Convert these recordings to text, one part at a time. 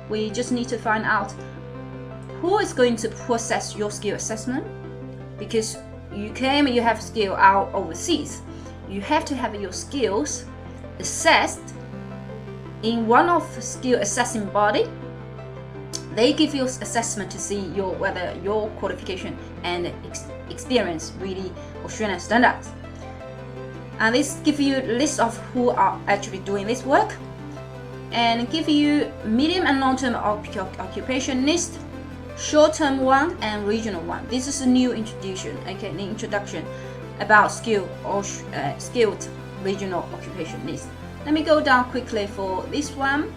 We just need to find out who is going to process your skill assessment, because you have skill out overseas. You have to have your skills assessed in one of the skill assessing body. They give you assessment to see whether your qualification and experience really Australian standards. And this give you a list of who are actually doing this work, and give you medium and long-term occupation list, short-term one and regional one. This is a new introduction, okay, the introduction about skilled regional occupation list. Let me go down quickly for this one,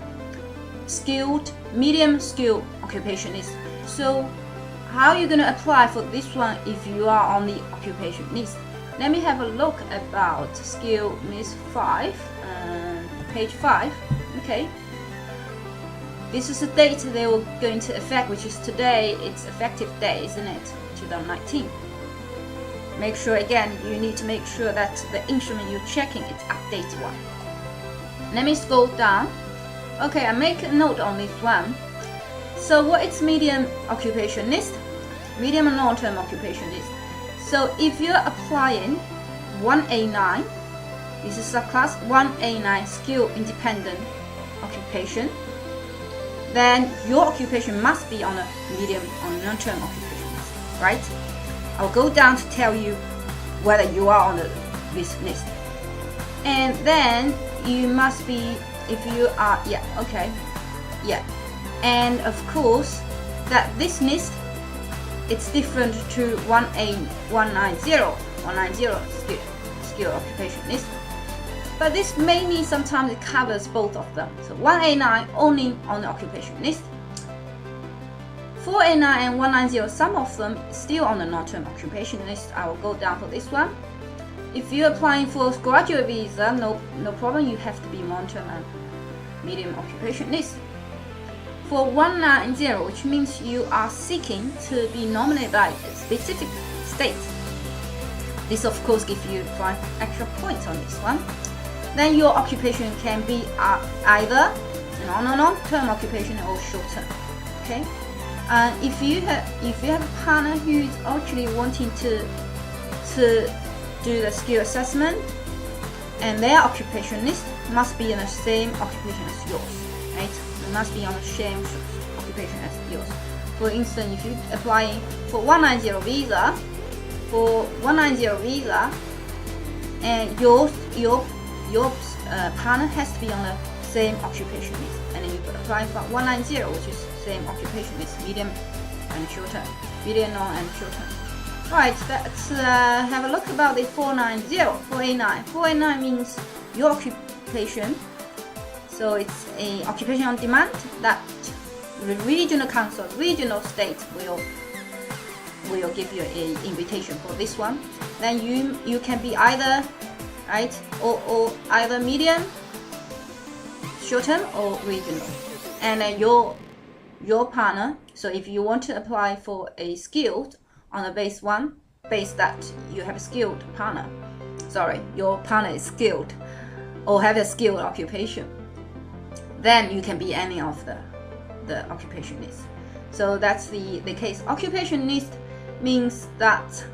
medium skilled occupation list. So how are you going to apply for this one if you are on the occupation list? Let me have a look about skill list 5, page 5. Okay, this is the date they were going to affect, which is today. It's effective day, isn't it? 2019. Make sure, again, you need to make sure that the instrument you're checking is updated one. Let me scroll down. Okay, I make a note on this one. So what is medium occupation list? Medium and long-term occupation list. So if you're applying 1A9, this is subclass 1A9 skill independent occupation, then your occupation must be on a medium or long-term occupation list, right? I'll go down to tell you whether you are on this list. And then you must be, if you are, and of course that this list, it's different to 190 skill occupation list, but this may mean sometimes it covers both of them. So 1A9 only on the occupation list, 4A9 and 190, some of them still on the long-term occupation list. I will go down for this one. If you're applying for graduate visa, no problem, you have to be long-term and medium occupation list. For 190, which means you are seeking to be nominated by a specific state, this of course gives you 5 extra points on this one. Then your occupation can be either long-term occupation or short-term. Okay, if you have a partner who is actually wanting to do the skill assessment, and their occupation list must be in the same occupation as yours, right? It must be on the same occupation as yours. For instance, if you're applying for 190 visa, and your partner has to be on the same occupation list, and then you apply for 190, which is same occupation list, medium and short term, medium long and short term. Right, let's have a look about the 490, 4A9. 4A9 means your occupation. So it's a occupation on demand that the regional council, regional state will give you an invitation for this one. Then you can be either, right, or either medium, short term, or regional. And then your partner. So if you want to apply for a skilled on the base that you have a skilled partner. Sorry, your partner is skilled or have a skilled occupation. Then you can be any of the occupation list. So that's the case. Occupation list means that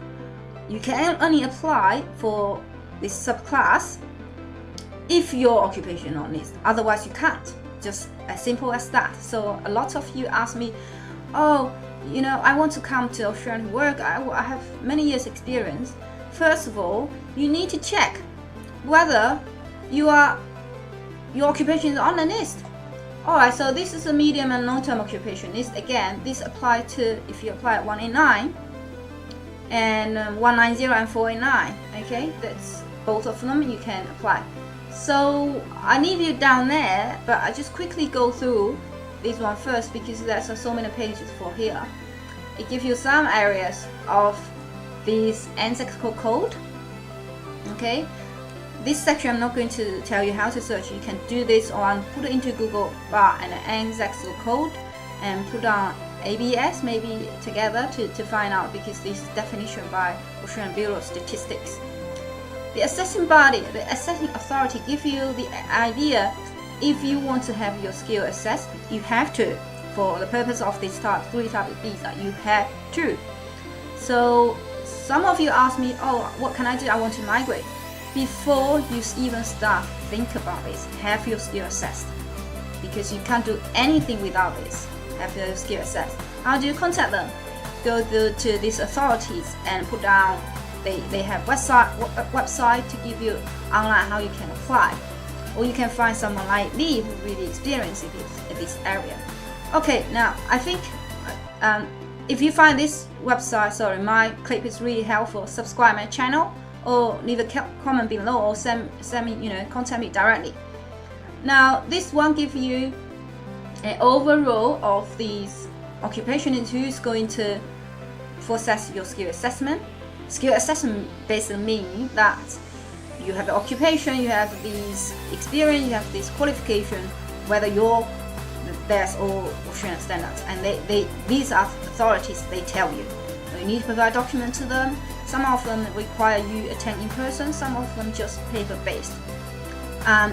you can only apply for this subclass if your occupation on list. Otherwise you can't. Just as simple as that. So a lot of you ask me, oh, I want to come to Australia to work. I have many years experience. First of all, you need to check whether your occupation is on the list. Alright, so this is a medium and long-term occupation list. Again, this apply to if you apply at 1A9 and 190 and 4A9. Okay, that's both of them you can apply. So I leave you down there, but I just quickly go through this one first because there's so many pages for here. It gives you some areas of this ANZAC code. Okay, this section I'm not going to tell you how to search. You can do this or put it into Google bar and ANZAC code and put on ABS maybe together to find out, because this is definition by Australian Bureau of Statistics. The assessing body, the assessing authority, give you the idea if you want to have your skill assessed, you have to. For the purpose of this three-type visa, you have to. So some of you ask me, oh, what can I do? I want to migrate. Before you even start, think about this. Have your skill assessed, because you can't do anything without this. Have your skill assessed. How do you contact them? Go to these authorities and put down. They have website to give you online how you can apply, or you can find someone like me who really experienced in this area. Okay, now I think if you find this website, my clip is really helpful, subscribe my channel or leave a comment below, or send me, contact me directly. Now this one gives you an overall of these occupations who's going to process your skill assessment. Skill assessment basically means that you have the occupation, you have these experience, you have this qualification, whether there's all Australian standards, and these are authorities. They tell you. So you need to provide documents to them. Some of them require you attend in person, some of them just paper based.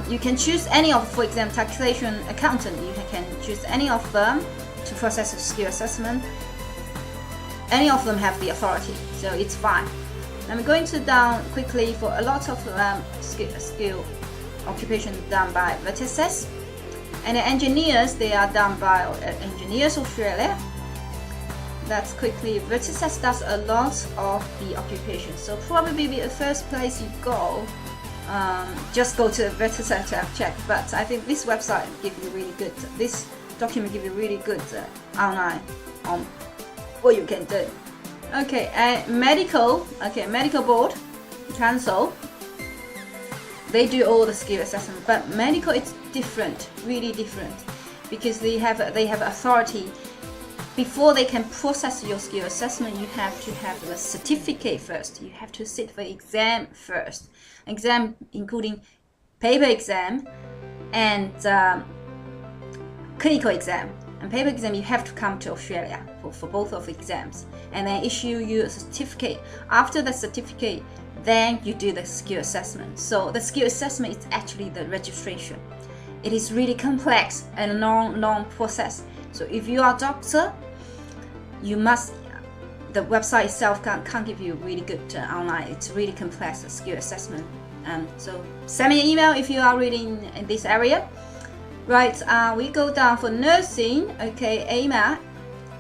You can choose any of, for example, taxation accountant. You can choose any of them to process a skill assessment. Any of them have the authority, so it's fine. I'm going to down quickly for a lot of skill occupation done by vertices, and the engineers, they are done by Engineers Australia. That's quickly. Vertices does a lot of the occupation, so probably the first place you go, just go to Vertices to check. But I think this website gives you really good. This document gives you really good outline on what you can do. Okay, medical board, council, they do all the skill assessment, but medical is different, really different, because they have authority. Before they can process your skill assessment, you have to have the certificate first. You have to sit for exam first. Exam including paper exam and clinical exam. And paper exam, you have to come to Australia for both of exams, and then issue you a certificate. After the certificate, then you do the skill assessment. So the skill assessment is actually the registration. It is really complex and long process. So if you are a doctor, you must. The website itself can't give you really good online. It's really complex skill assessment. So send me an email if you are reading in this area. Right, we go down for nursing. Okay,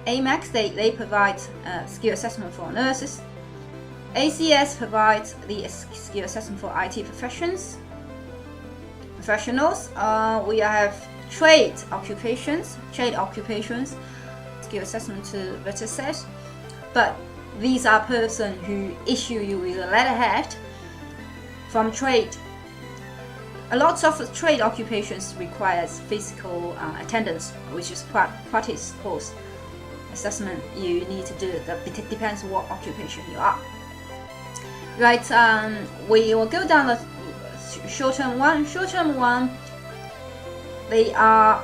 AMAX, they provide skill assessment for nurses. ACS provides the skill assessment for IT professionals. We have trade occupations, skill assessment to vertices. But these are persons who issue you with a letterhead from trade. A lot of trade occupations requires physical attendance, which is practice course assessment you need to do. It depends what occupation you are. Right, we will go down the short-term one. Short-term one, they are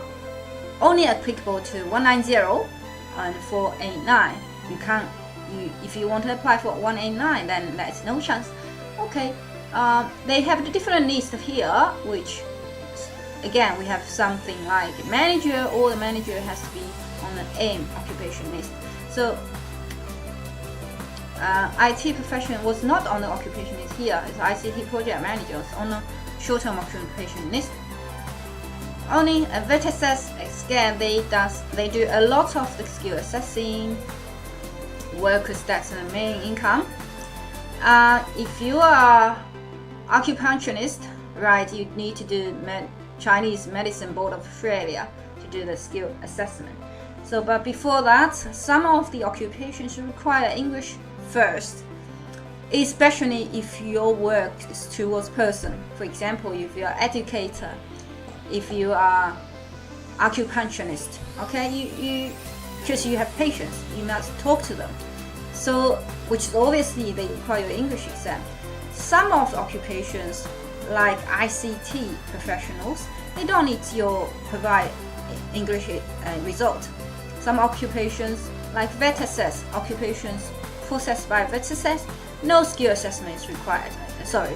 only applicable to 190 and 489. If you want to apply for 189, then there's no chance. Okay. They have the different lists here, which again we have something like manager, or the manager has to be on the AIM occupation list. So IT profession was not on the occupation list here. It's ICT project managers on the short-term occupation list. Only vertices, again, they do a lot of the skill assessing, workers' tax and main income. If you are acupuncturist, right, you need to do Chinese Medicine Board of Australia to do the skill assessment. So, but before that, some of the occupations require English first, especially if your work is towards person. For example, if you are educator, if you are acupuncturist, okay, because you have patients, you must talk to them. So, which obviously they require English exam. Some of the occupations, like ICT professionals, they don't need your provide English result. Some occupations, like vertices, occupations processed by vertices, no skill assessment is required.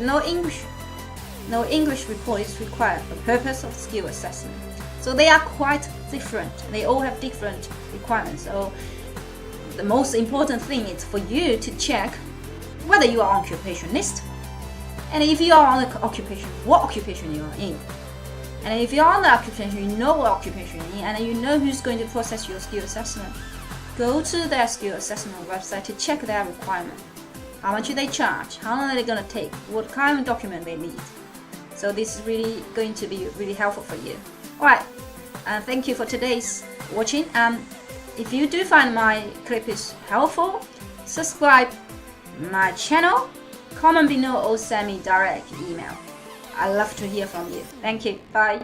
No English no English report is required for purpose of skill assessment. So they are quite different. They all have different requirements. So the most important thing is for you to check whether you are occupationist, and if you are on the occupation, what occupation you are in. And if you're on the occupation, you know what occupation you're in, and you know who's going to process your skill assessment. Go to their skill assessment website to check their requirement. How much do they charge? How long are they going to take? What kind of document they need? So this is really going to be really helpful for you. Alright, thank you for today's watching. If you do find my clip is helpful, subscribe my channel, comment below or send me direct email. I love to hear from you. Thank you. Bye.